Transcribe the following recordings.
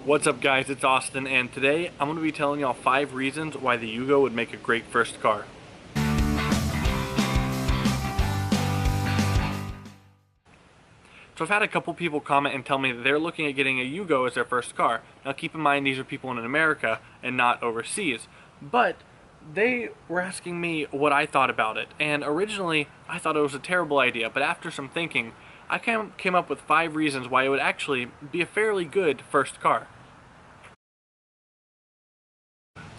What's up guys, it's Austin, and today I'm going to be telling y'all 5 reasons why the Yugo would make a great first car. So I've had a couple people comment and tell me that they're looking at getting a Yugo as their first car. Now keep in mind these are people in America and not overseas, but they were asking me what I thought about it, and originally I thought it was a terrible idea, but after some thinking I came up with 5 reasons why it would actually be a fairly good first car.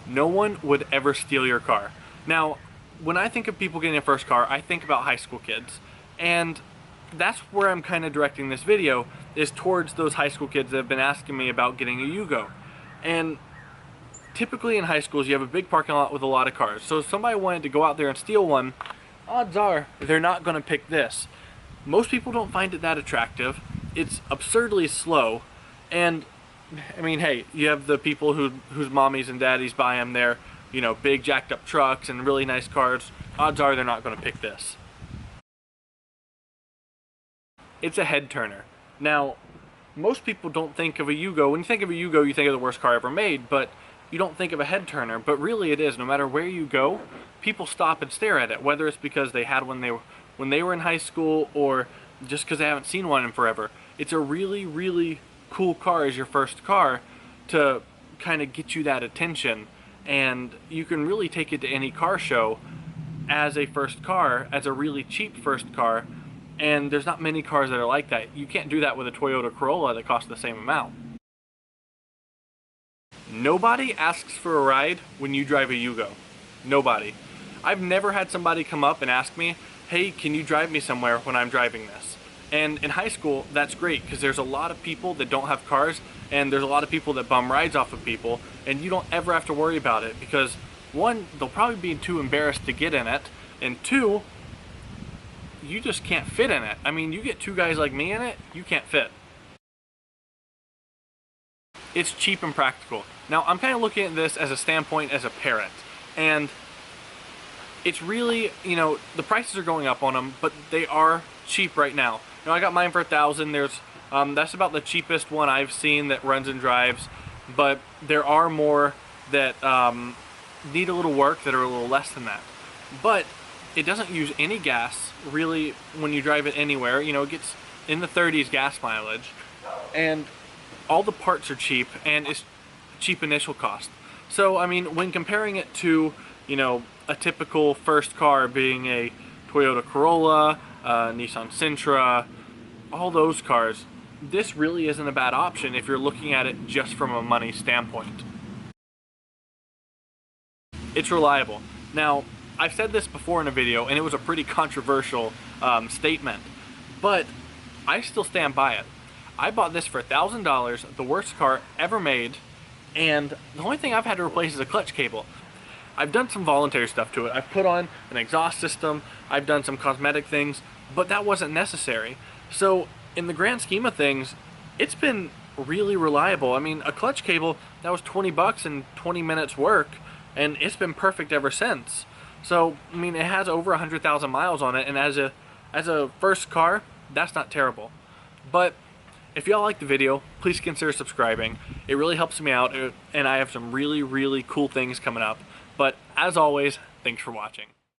No one would ever steal your car. Now, when I think of people getting a first car, I think about high school kids. And that's where I'm kind of directing this video, is towards those high school kids that have been asking me about getting a Yugo. And typically in high schools, you have a big parking lot with a lot of cars. So if somebody wanted to go out there and steal one, odds are they're not going to pick this. Most people don't find it that attractive. It's absurdly slow. And I mean, hey, you have the people whose mommies and daddies buy them their, big jacked up trucks and really nice cars. Odds are they're not going to pick this. It's a head turner. Now, most people don't think of a Yugo. When you think of a Yugo, you think of the worst car ever made, but you don't think of a head turner. But really it is. No matter where you go, people stop and stare at it, whether it's because they had one when they were in high school or just because they haven't seen one in forever. It's a really, really cool car as your first car to kind of get you that attention, and you can really take it to any car show as a first car, as a really cheap first car, and there's not many cars that are like that. You can't do that with a Toyota Corolla that costs the same amount. Nobody asks for a ride when you drive a Yugo. Nobody. I've never had somebody come up and ask me, hey, can you drive me somewhere when I'm driving this? And in high school, that's great because there's a lot of people that don't have cars, and there's a lot of people that bum rides off of people, and you don't ever have to worry about it because, one, they'll probably be too embarrassed to get in it, and two, you just can't fit in it. I mean, you get 2 guys like me in it, you can't fit. It's cheap and practical. Now, I'm kind of looking at this as a standpoint as a parent, and it's really, the prices are going up on them, but they are cheap right now. I got mine for $1,000. That's about the cheapest one I've seen that runs and drives, but there are more that need a little work that are a little less than that. But it doesn't use any gas really when you drive it anywhere. It gets in the 30s gas mileage, and all the parts are cheap, and it's cheap initial cost. So I mean, when comparing it to a typical first car being a Toyota Corolla, Nissan Sentra, all those cars, this really isn't a bad option if you're looking at it just from a money standpoint. It's reliable. Now, I've said this before in a video, and it was a pretty controversial statement, but I still stand by it. I bought this for $1,000, the worst car ever made, and the only thing I've had to replace is a clutch cable. I've done some voluntary stuff to it. I've put on an exhaust system, I've done some cosmetic things, but that wasn't necessary. So in the grand scheme of things, it's been really reliable. I mean, a clutch cable, that was 20 bucks and 20 minutes work, and it's been perfect ever since. So, I mean, it has over 100,000 miles on it, and as a first car, that's not terrible. But if y'all like the video, please consider subscribing. It really helps me out, and I have some really, really cool things coming up. But as always, thanks for watching.